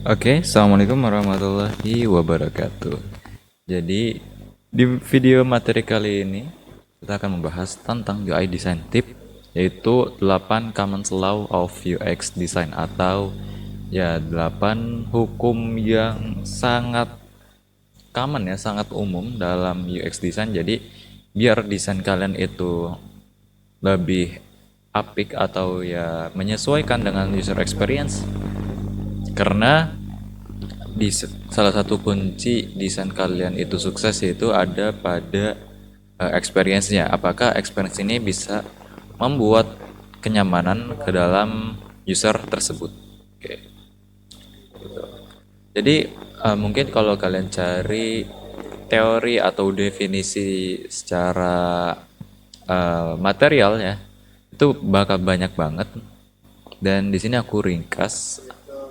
Oke, assalamualaikum warahmatullahi wabarakatuh. Jadi di video materi kali ini kita akan membahas tentang UI design tip, yaitu 8 common law of UX design atau ya 8 hukum yang sangat common ya, sangat umum dalam UX design. Jadi biar desain kalian itu lebih apik atau ya menyesuaikan dengan user experience, karena salah satu kunci desain kalian itu sukses yaitu ada pada experience-nya. Apakah experience ini bisa membuat kenyamanan ke dalam user tersebut. Oke. Jadi mungkin kalau kalian cari teori atau definisi secara material ya, itu bakal banyak banget. Dan di sini aku ringkas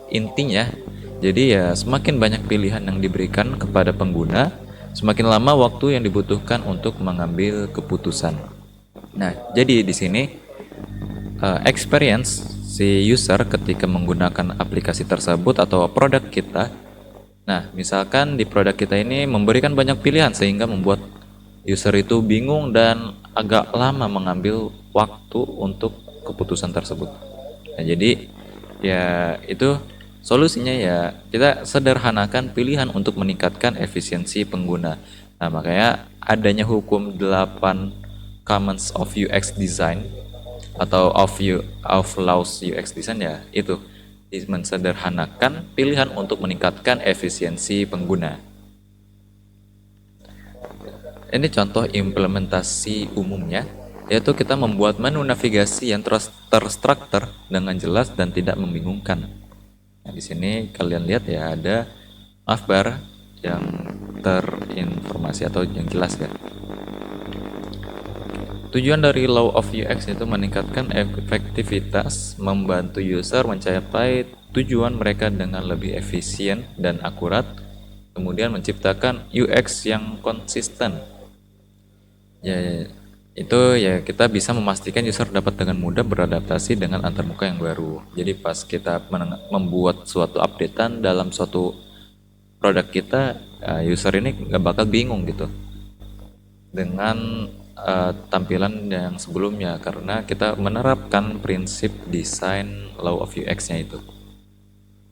intinya. Jadi ya semakin banyak pilihan yang diberikan kepada pengguna, semakin lama waktu yang dibutuhkan untuk mengambil keputusan. Nah, jadi di sini experience si user ketika menggunakan aplikasi tersebut atau produk kita. Nah, misalkan di produk kita ini memberikan banyak pilihan sehingga membuat user itu bingung dan agak lama mengambil waktu untuk keputusan tersebut. Nah, jadi ya itu solusinya ya kita sederhanakan pilihan untuk meningkatkan efisiensi pengguna. Nah, makanya adanya hukum 8 Commons of UX Design atau of laws UX Design ya itu mensederhanakan pilihan untuk meningkatkan efisiensi pengguna. Ini contoh implementasi umumnya, yaitu kita membuat menu navigasi yang terstruktur dengan jelas dan tidak membingungkan. Nah, di sini kalian lihat ya ada navbar yang terinformasi atau yang jelas ya. Tujuan dari Law of UX itu meningkatkan efektivitas, membantu user mencapai tujuan mereka dengan lebih efisien dan akurat, kemudian menciptakan UX yang konsisten. Ya, itu ya kita bisa memastikan user dapat dengan mudah beradaptasi dengan antarmuka yang baru. Jadi pas kita membuat suatu updatean dalam suatu produk kita, user ini nggak bakal bingung gitu dengan tampilan yang sebelumnya karena kita menerapkan prinsip desain law of UX-nya itu.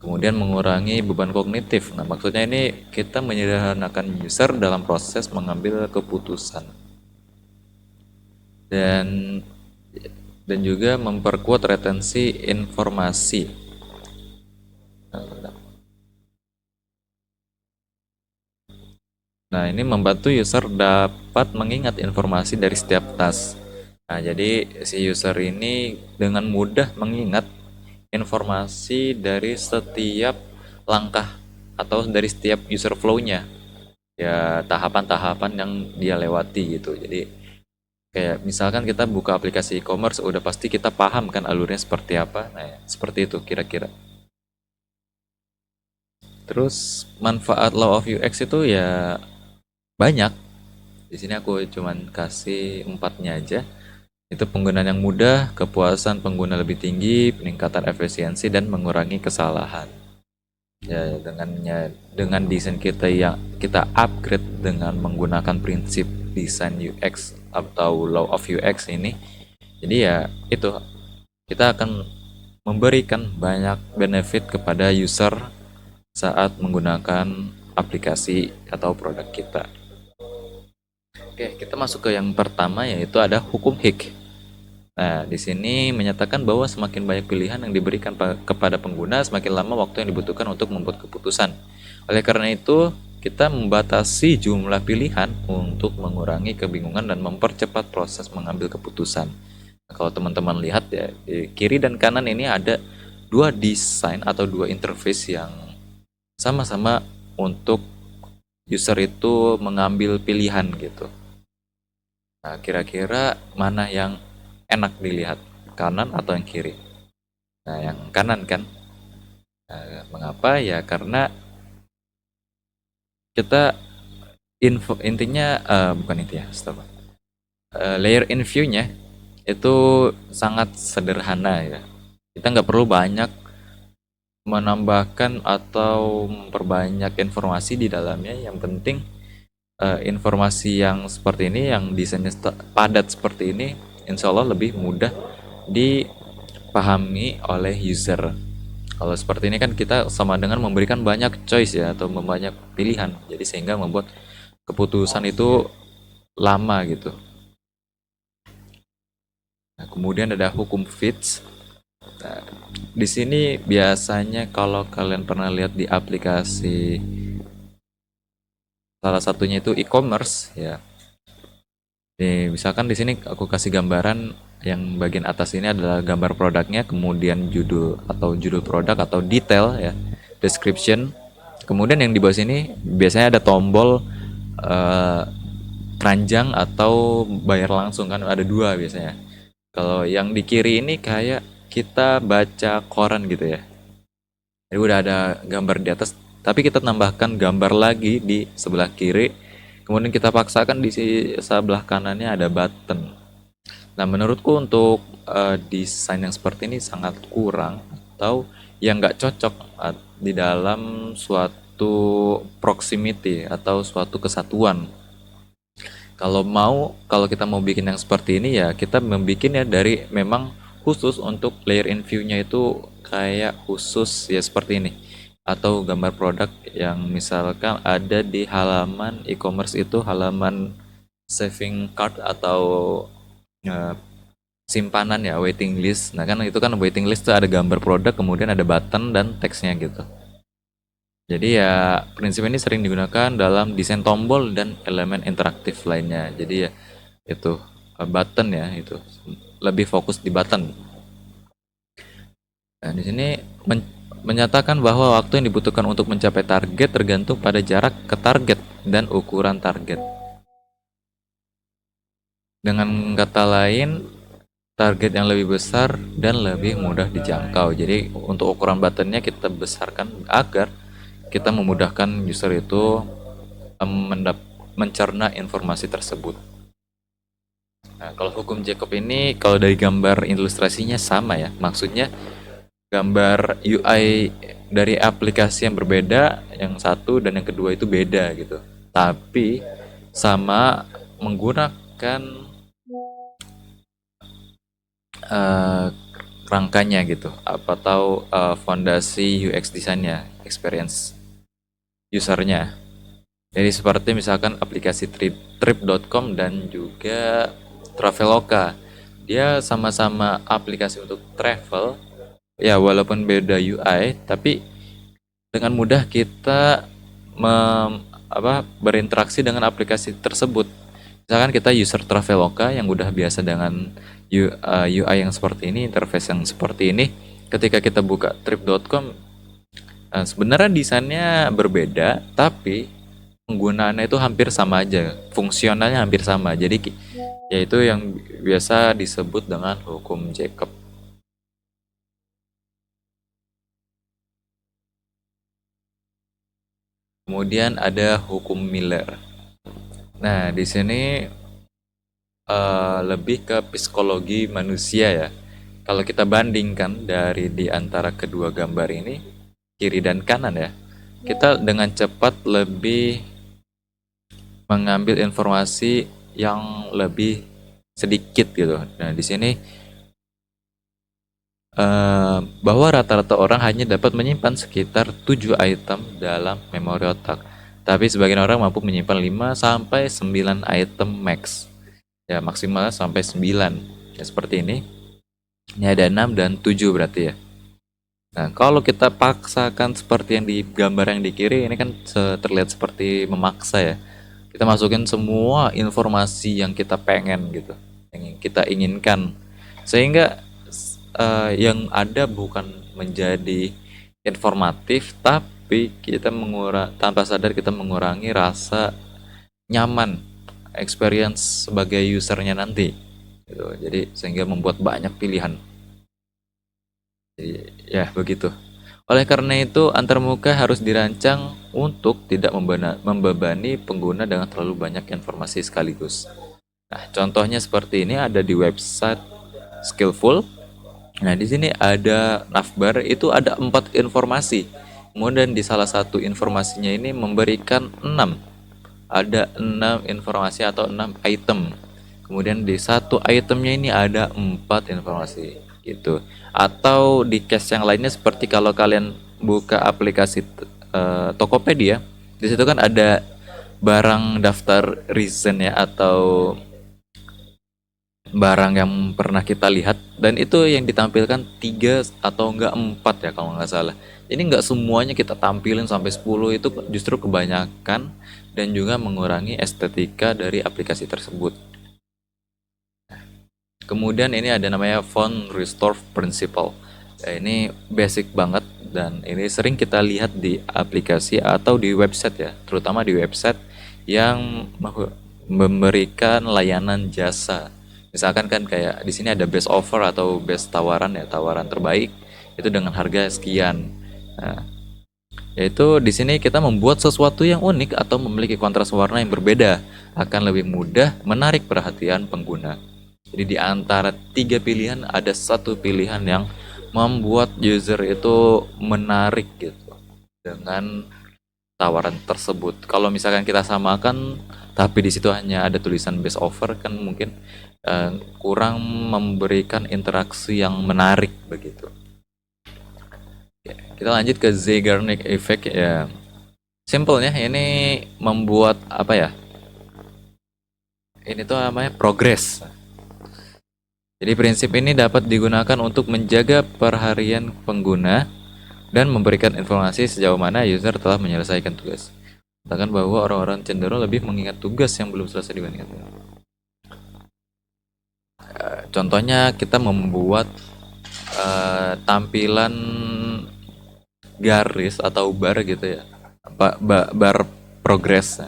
Kemudian mengurangi beban kognitif. Nah, maksudnya ini kita menyederhanakan user dalam proses mengambil keputusan. Dan juga memperkuat retensi informasi. Nah, ini membantu user dapat mengingat informasi dari setiap task. Nah, jadi si user ini dengan mudah mengingat informasi dari setiap langkah atau dari setiap user flow-nya. Ya, tahapan-tahapan yang dia lewati gitu. Jadi kayak misalkan kita buka aplikasi e-commerce, udah pasti kita paham kan alurnya seperti apa. Nah, ya, seperti itu kira-kira. Terus manfaat Law of UX itu ya banyak. Di sini aku cuman kasih empatnya aja. Itu penggunaan yang mudah, kepuasan pengguna lebih tinggi, peningkatan efisiensi dan mengurangi kesalahan. Ya dengan desain kita yang kita upgrade dengan menggunakan prinsip desain UX atau Law of UX ini. Jadi ya itu kita akan memberikan banyak benefit kepada user saat menggunakan aplikasi atau produk kita. Oke, kita masuk ke yang pertama yaitu ada hukum Hick. Nah, di sini menyatakan bahwa semakin banyak pilihan yang diberikan kepada pengguna, semakin lama waktu yang dibutuhkan untuk membuat keputusan. Oleh karena itu, kita membatasi jumlah pilihan untuk mengurangi kebingungan dan mempercepat proses mengambil keputusan. Nah, kalau teman-teman lihat ya, di kiri dan kanan ini ada dua desain atau dua interface yang sama-sama untuk user itu mengambil pilihan gitu. Nah, kira-kira mana yang enak dilihat, kanan atau yang kiri? Nah, yang kanan kan. Nah, mengapa? Ya karena kita intinya bukan intinya, stop. Layer in view-nya itu sangat sederhana ya. Kita nggak perlu banyak menambahkan atau memperbanyak informasi di dalamnya. Yang penting informasi yang seperti ini, yang desainnya padat seperti ini, insya Allah lebih mudah dipahami oleh user. Kalau seperti ini kan kita sama dengan memberikan banyak choice ya, atau banyak pilihan, jadi sehingga membuat keputusan itu lama gitu. Nah, kemudian ada hukum Fitch. Nah, di sini biasanya kalau kalian pernah lihat di aplikasi, salah satunya itu e-commerce ya. Misalkan di sini aku kasih gambaran, yang bagian atas ini adalah gambar produknya, kemudian judul produk atau detail ya, description. Kemudian yang di bawah sini biasanya ada tombol eh, keranjang atau bayar langsung, kan ada dua biasanya. Kalau yang di kiri ini kayak kita baca koran gitu ya. Jadi udah ada gambar di atas, tapi kita tambahkan gambar lagi di sebelah kiri. Kemudian kita paksakan di sebelah kanannya ada button. Nah, menurutku untuk desain yang seperti ini sangat kurang, atau yang nggak cocok di dalam suatu proximity atau suatu kesatuan. Kalau kita mau bikin yang seperti ini ya kita membikinnya dari memang khusus untuk layer in view-nya itu kayak khusus ya seperti ini. Atau gambar produk yang misalkan ada di halaman e-commerce itu halaman saving cart atau eh, simpanan ya, waiting list. Nah kan itu kan waiting list itu ada gambar produk kemudian ada button dan teksnya gitu. Jadi ya prinsip ini sering digunakan dalam desain tombol dan elemen interaktif lainnya. Jadi ya itu button ya, itu lebih fokus di button. Nah, di sini menyatakan bahwa waktu yang dibutuhkan untuk mencapai target tergantung pada jarak ke target dan ukuran target. Dengan kata lain, target yang lebih besar dan lebih mudah dijangkau. Jadi untuk ukuran buttonnya kita besarkan agar kita memudahkan user itu mencerna informasi tersebut. Nah, kalau hukum Jacob ini kalau dari gambar ilustrasinya sama ya. Maksudnya gambar UI dari aplikasi yang berbeda, yang satu dan yang kedua itu beda gitu. Tapi sama menggunakan uh, rangkanya gitu, apa tahu fondasi UX desainnya, experience usernya. Jadi seperti misalkan aplikasi trip.com dan juga Traveloka. Dia sama-sama aplikasi untuk travel. Ya, walaupun beda UI, tapi dengan mudah kita berinteraksi dengan aplikasi tersebut. Misalkan kita user Traveloka yang udah biasa dengan UI yang seperti ini, interface yang seperti ini, ketika kita buka trip.com, sebenarnya desainnya berbeda, tapi penggunaannya itu hampir sama aja, fungsionalnya hampir sama. Jadi yaitu yang biasa disebut dengan hukum Jacob. Kemudian ada hukum Miller. Nah, di sini lebih ke psikologi manusia ya. Kalau kita bandingkan dari di antara kedua gambar ini, kiri dan kanan ya, kita dengan cepat lebih mengambil informasi yang lebih sedikit gitu. Nah, di sini bahwa rata-rata orang hanya dapat menyimpan sekitar 7 item dalam memori otak. Tapi sebagian orang mampu menyimpan 5 sampai 9 item max. Ya, maksimal sampai 9. Ya, seperti ini. Ini ada 6 dan 7 berarti ya. Nah, kalau kita paksakan seperti yang di gambar yang di kiri, ini kan terlihat seperti memaksa ya. Kita masukin semua informasi yang kita pengen gitu, yang kita inginkan. Sehingga yang ada bukan menjadi informatif, tapi kita tanpa sadar kita mengurangi rasa nyaman, experience sebagai usernya nanti gitu. Jadi sehingga membuat banyak pilihan. Jadi, ya begitu. Oleh karena itu, antarmuka harus dirancang untuk tidak membebani pengguna dengan terlalu banyak informasi sekaligus. Nah, contohnya seperti ini ada di website Skillful. Nah, di sini ada navbar, itu ada 4 informasi. Kemudian di salah satu informasinya ini memberikan 6. Ada 6 informasi atau 6 item. Kemudian di satu itemnya ini ada 4 informasi gitu. Atau di case yang lainnya seperti kalau kalian buka aplikasi Tokopedia, di situ kan ada barang daftar reason ya, atau barang yang pernah kita lihat, dan itu yang ditampilkan 3 atau enggak 4 ya kalau nggak salah. Jadi nggak semuanya kita tampilin sampai 10, itu justru kebanyakan dan juga mengurangi estetika dari aplikasi tersebut. Kemudian ini ada namanya font restore principle. Ya, ini basic banget dan ini sering kita lihat di aplikasi atau di website ya, terutama di website yang memberikan layanan jasa. Misalkan kan kayak di sini ada best offer atau best tawaran ya, tawaran terbaik itu dengan harga sekian. Nah, yaitu di sini kita membuat sesuatu yang unik atau memiliki kontras warna yang berbeda akan lebih mudah menarik perhatian pengguna. Jadi di antara 3 pilihan ada satu pilihan yang membuat user itu menarik gitu dengan tawaran tersebut. Kalau misalkan kita samakan tapi di situ hanya ada tulisan best offer, kan mungkin kurang memberikan interaksi yang menarik begitu. Ya, kita lanjut ke Zeigarnik Effect ya. Simpelnya ini membuat apa ya? Ini tuh namanya progress. Jadi prinsip ini dapat digunakan untuk menjaga perharian pengguna dan memberikan informasi sejauh mana user telah menyelesaikan tugas. Katakan bahwa orang-orang cenderung lebih mengingat tugas yang belum selesai dibandingkan. Contohnya kita membuat tampilan garis atau bar gitu ya, bar progress.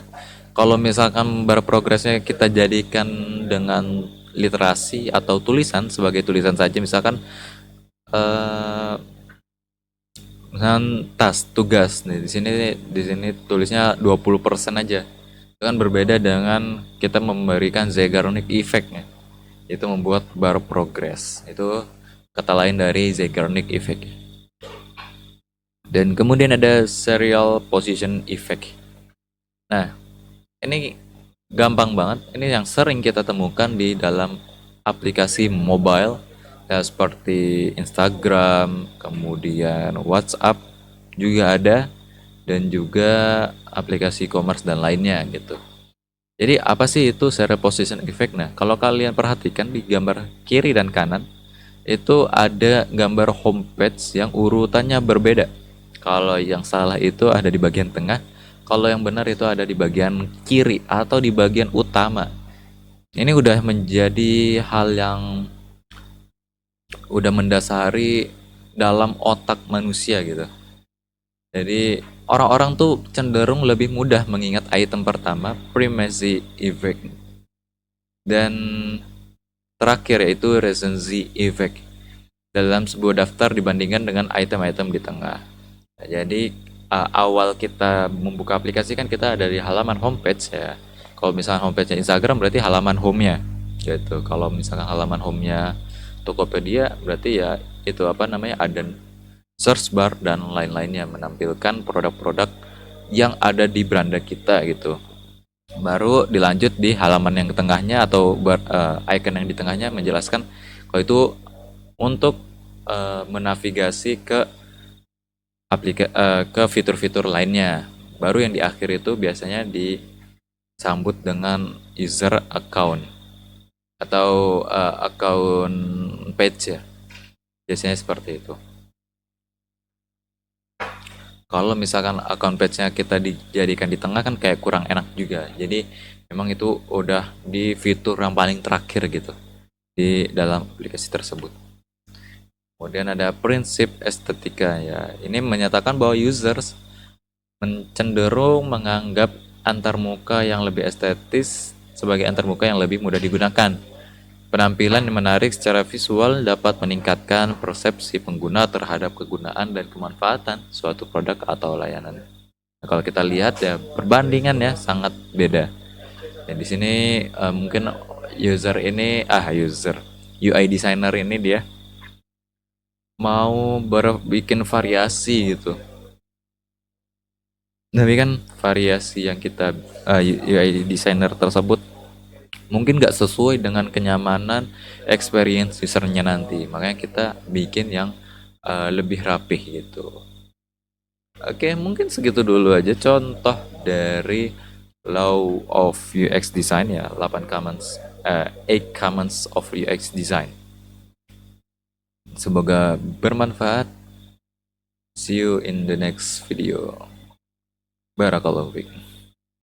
Kalau misalkan bar progressnya kita jadikan dengan literasi atau tulisan sebagai tulisan saja, misalkan eh, misalkan tugas nih, di sini tulisnya 20% aja. Itu kan berbeda dengan kita memberikan Zeigarnik effect-nya. Itu membuat bar progress. Itu kata lain dari Zeigarnik effect. Dan kemudian ada serial position effect. Nah, ini gampang banget. Ini yang sering kita temukan di dalam aplikasi mobile ya, seperti Instagram, kemudian WhatsApp juga ada, dan juga aplikasi e-commerce dan lainnya gitu. Jadi apa sih itu serial position effect? Nah, kalau kalian perhatikan di gambar kiri dan kanan itu ada gambar homepage yang urutannya berbeda. Kalau yang salah itu ada di bagian tengah, kalau yang benar itu ada di bagian kiri atau di bagian utama. Ini udah menjadi hal yang udah mendasari dalam otak manusia gitu. Jadi orang-orang tuh cenderung lebih mudah mengingat item pertama, primacy effect, dan terakhir yaitu recency effect dalam sebuah daftar dibandingkan dengan item-item di tengah. Nah, jadi awal kita membuka aplikasi kan kita ada di halaman homepage ya. Kalau misalnya homepage-nya Instagram berarti halaman home-nya gitu. Kalau misalkan halaman home-nya Tokopedia berarti ya itu apa namanya, ada search bar dan lain-lainnya menampilkan produk-produk yang ada di beranda kita gitu. Baru dilanjut di halaman yang tengahnya atau icon yang di tengahnya menjelaskan kalau itu untuk menavigasi ke fitur-fitur lainnya. Baru yang di akhir itu biasanya disambut dengan user account atau account page ya. Biasanya seperti itu. Kalau misalkan account page-nya kita dijadikan di tengah kan kayak kurang enak juga. Jadi memang itu udah di fitur yang paling terakhir gitu di dalam aplikasi tersebut. Kemudian ada prinsip estetika ya. Ini menyatakan bahwa users cenderung menganggap antarmuka yang lebih estetis sebagai antarmuka yang lebih mudah digunakan. Penampilan yang menarik secara visual dapat meningkatkan persepsi pengguna terhadap kegunaan dan kemanfaatan suatu produk atau layanan. Nah, kalau kita lihat ya perbandingan ya sangat beda. Dan di sini mungkin user UI designer ini dia mau bikin variasi gitu. Tapi kan variasi yang kita UI designer tersebut mungkin nggak sesuai dengan kenyamanan experience usernya nanti. Makanya kita bikin yang lebih rapih gitu. Oke, mungkin segitu dulu aja contoh dari Law of UX Design ya, 8 comments, 8 comments of UX Design. Semoga bermanfaat. See you in the next video. Barakallahu fiik.